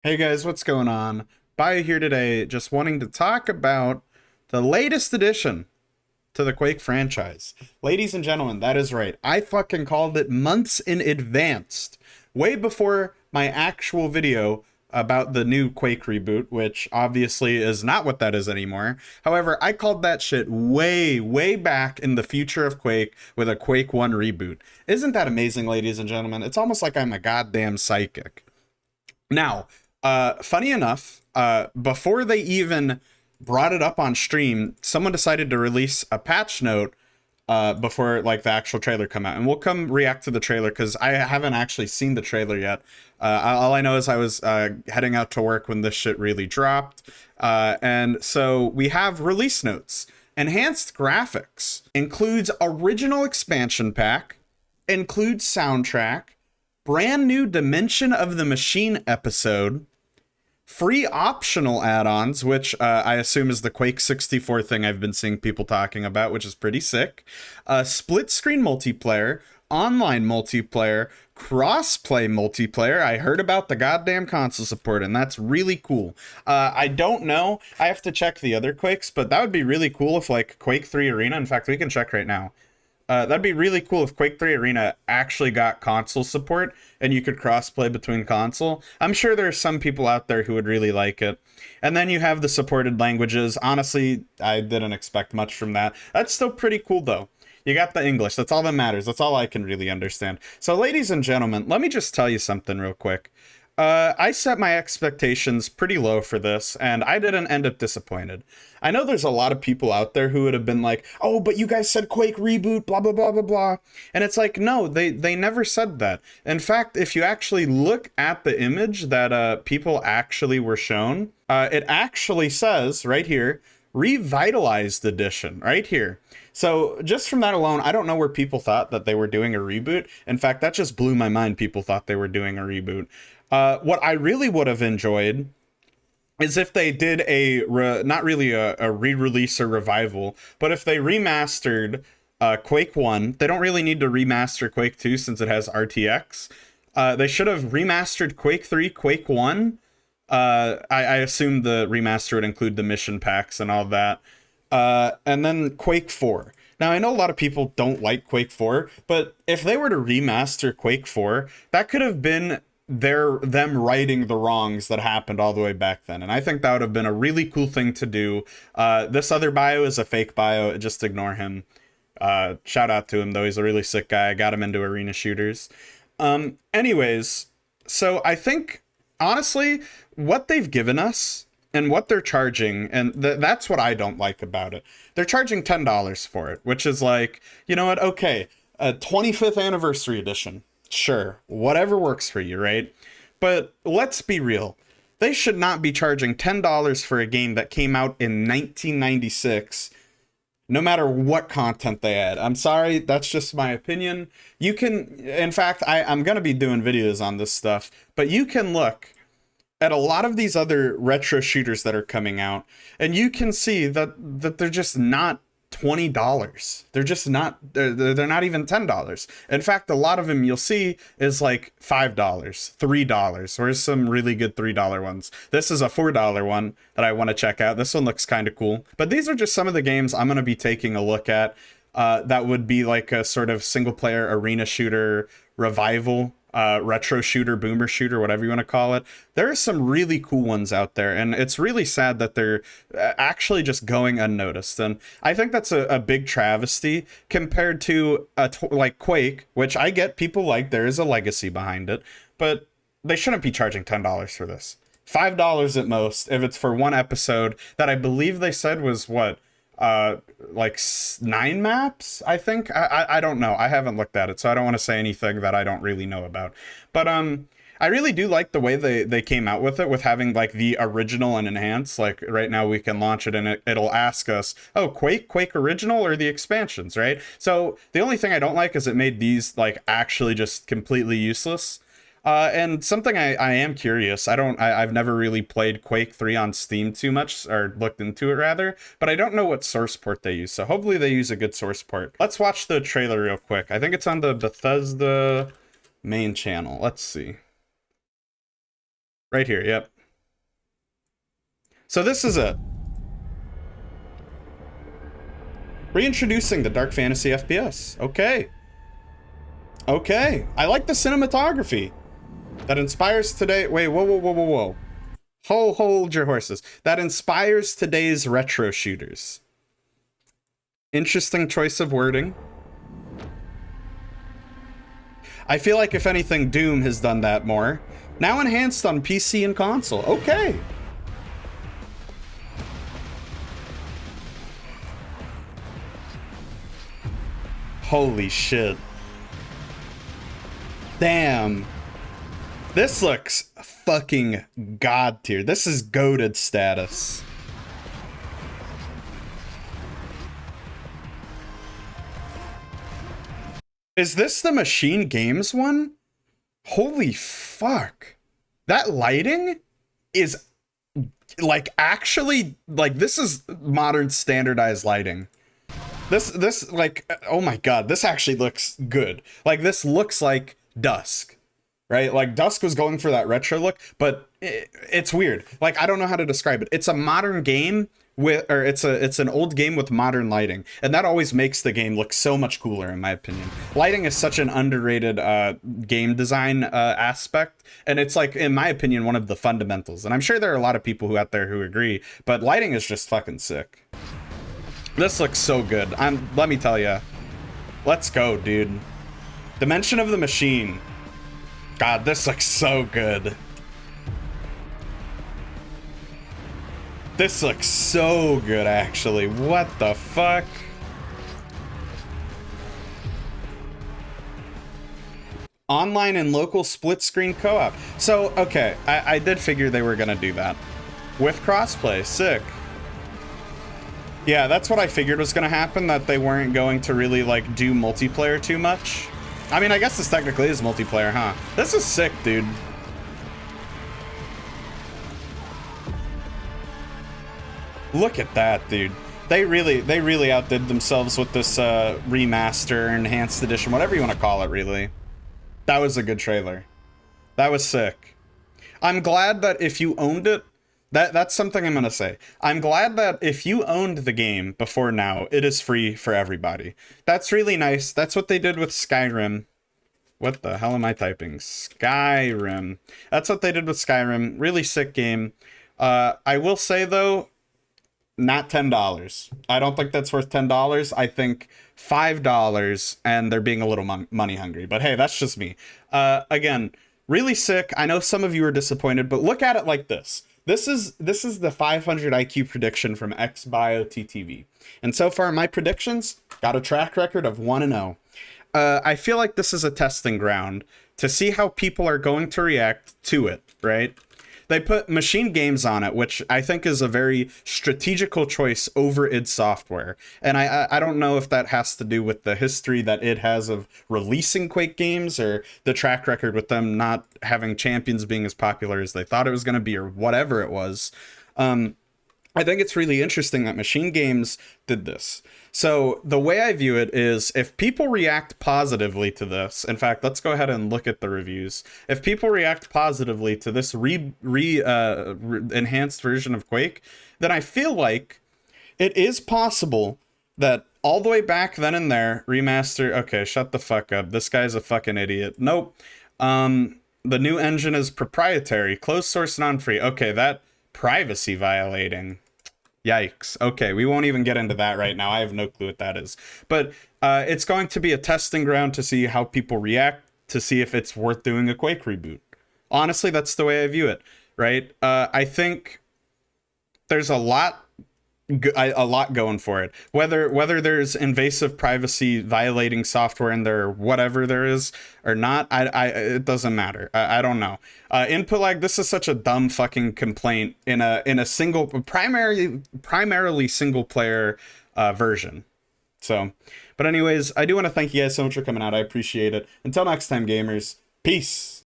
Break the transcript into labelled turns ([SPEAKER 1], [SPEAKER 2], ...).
[SPEAKER 1] Hey guys, what's going on? Bio here today, just wanting to talk about the latest addition to the Quake franchise. Ladies and gentlemen, that is right. I fucking called it months in advance, way before my actual video about the new Quake reboot, which obviously is not what that is anymore. However, I called that shit way, way back in the future of Quake with a Quake 1 reboot. Isn't that amazing, ladies and gentlemen? It's almost like I'm a goddamn psychic. Now, funny enough, before they even brought it up on stream, someone decided to release a patch note before like the actual trailer come out, and we'll come react to the trailer because I haven't actually seen the trailer yet. All I know is I was heading out to work when this shit really dropped, and so we have release notes. Enhanced graphics includes original expansion pack, includes soundtrack, brand new Dimension of the Machine episode, free optional add-ons, which I assume is the Quake 64 thing I've been seeing people talking about, which is pretty sick, split screen multiplayer, online multiplayer, cross-play multiplayer. I heard about the goddamn console support, and that's really cool. I don't know. I have to check the other Quakes, but that would be really cool if, like, Quake 3 Arena, in fact, we can check right now. That'd be really cool if Quake 3 Arena actually got console support and you could crossplay between console. I'm sure there's some people out there who would really like it. And then you have the supported languages. Honestly, I didn't expect much from that. That's still pretty cool though. You got the English. That's all that matters. That's all I can really understand. So, ladies and gentlemen, let me just tell you something real quick. I set my expectations pretty low for this, and I didn't end up disappointed. I know there's a lot of people out there who would have been like, "Oh, but you guys said Quake reboot, blah blah blah blah blah," and it's like, no, they never said that. In fact, if you actually look at the image that people actually were shown, it actually says right here, "Revitalized Edition," right here. So just from that alone, I don't know where people thought that they were doing a reboot. In fact, that just blew my mind. People thought they were doing a reboot. What I really would have enjoyed is if they did not really a re-release or revival, but if they remastered Quake 1. They don't really need to remaster Quake 2 since it has RTX. They should have remastered Quake 3, Quake 1. I assume the remaster would include the mission packs and all that. And then Quake 4. Now, I know a lot of people don't like Quake 4, but if they were to remaster Quake 4, that could have been them righting the wrongs that happened all the way back then. And I think that would have been a really cool thing to do. This other bio is a fake bio. Just ignore him. Shout out to him, though. He's a really sick guy. I got him into arena shooters. Anyways, so I think, honestly, what they've given us and what they're charging, and that's what I don't like about it. They're charging $10 for it, which is like, you know what? Okay, a 25th anniversary edition. Sure, whatever works for you, right? But let's be real. They should not be charging $10 for a game that came out in 1996, no matter what content they add. I'm sorry, that's just my opinion. You can, in fact, I'm going to be doing videos on this stuff, but you can look at a lot of these other retro shooters that are coming out, and you can see that they're just not $20. They're just not. They're not even $10. In fact, a lot of them you'll see is like $5, $3. Where's some really good $3 ones? This is a $4 one that I want to check out. This one looks kind of cool. But these are just some of the games I'm going to be taking a look at. That would be like a sort of single player arena shooter revival, retro shooter, boomer shooter, whatever you want to call it. There are some really cool ones out there, and it's really sad that they're actually just going unnoticed. And I think that's a big travesty compared to like Quake, which I get people like. There is a legacy behind it, but they shouldn't be charging $10 for this. $5 at most if it's for one episode that I believe they said was what, like 9 maps, I think. I don't know. I haven't looked at it, so I don't want to say anything that I don't really know about. But I really do like the way they came out with it, with having like the original and enhanced. Like right now we can launch it and it'll ask us, oh, Quake original or the expansions, right? So the only thing I don't like is it made these like actually just completely useless. And something I am curious. I've never really played Quake 3 on Steam too much, or looked into it rather, but I don't know what source port they use. So hopefully they use a good source port. Let's watch the trailer real quick. I think it's on the Bethesda main channel. Let's see. Right here, yep. So this is it. Reintroducing the Dark Fantasy FPS. Okay. Okay. I like the cinematography. That inspires today. Wait, whoa, whoa, whoa, whoa, whoa. Hold your horses. That inspires today's retro shooters. Interesting choice of wording. I feel like, if anything, Doom has done that more. Now enhanced on PC and console. Okay. Holy shit. Damn. This looks fucking god tier. This is goated status. Is this the Machine Games one? Holy fuck. That lighting is like actually like this is modern standardized lighting. This like, oh my god, this actually looks good. Like this looks like Dusk. Right? Like Dusk was going for that retro look, but it's weird. Like I don't know how to describe it. It's a modern game with, or it's an old game with modern lighting, and that always makes the game look so much cooler in my opinion. Lighting is such an underrated game design aspect, and it's like, in my opinion, one of the fundamentals. And I'm sure there are a lot of people who out there who agree, but lighting is just fucking sick. This looks so good. Let me tell you. Let's go, dude. Dimension of the Machine. God, this looks so good. This looks so good, actually. What the fuck? Online and local split-screen co-op. So, okay, I did figure they were gonna do that. With crossplay, sick. Yeah, that's what I figured was gonna happen, that they weren't going to really, like, do multiplayer too much. I mean, I guess this technically is multiplayer, huh? This is sick, dude. Look at that, dude. They really outdid themselves with this remaster, enhanced edition, whatever you want to call it, really. That was a good trailer. That was sick. I'm glad that if you owned it, that's something I'm gonna say. I'm glad that if you owned the game before now, it is free for everybody. That's really nice. That's what they did with Skyrim. What the hell am I typing? Skyrim. That's what they did with Skyrim. Really sick game. I will say though, not $10. I don't think that's worth $10. I think $5, and they're being a little money hungry. But hey, that's just me. Again, really sick. I know some of you are disappointed, but look at it like this. This is the 500 IQ prediction from xBioTV. And so far, my predictions got a track record of 1-0. I feel like this is a testing ground to see how people are going to react to it, right? They put Machine Games on it, which I think is a very strategical choice over id Software. And I don't know if that has to do with the history that it has of releasing Quake games, or the track record with them not having Champions being as popular as they thought it was going to be, or whatever it was. I think it's really interesting that Machine Games did this. So the way I view it is, if people react positively to this, in fact, let's go ahead and look at the reviews. If people react positively to this enhanced version of Quake, then I feel like it is possible that all the way back then and there, remaster, okay, shut the fuck up. This guy's a fucking idiot. Nope. The new engine is proprietary, closed source, non-free. Okay, that privacy violating. Yikes. Okay, we won't even get into that right now. I have no clue what that is. But it's going to be a testing ground to see how people react, to see if it's worth doing a Quake reboot. Honestly, that's the way I view it, right? I think there's a lot going for it. Whether there's invasive privacy violating software in there, or whatever there is or not, it doesn't matter. I don't know. Input lag. This is such a dumb fucking complaint in a single primarily single player version. So, but anyways, I do want to thank you guys so much for coming out. I appreciate it. Until next time, gamers. Peace.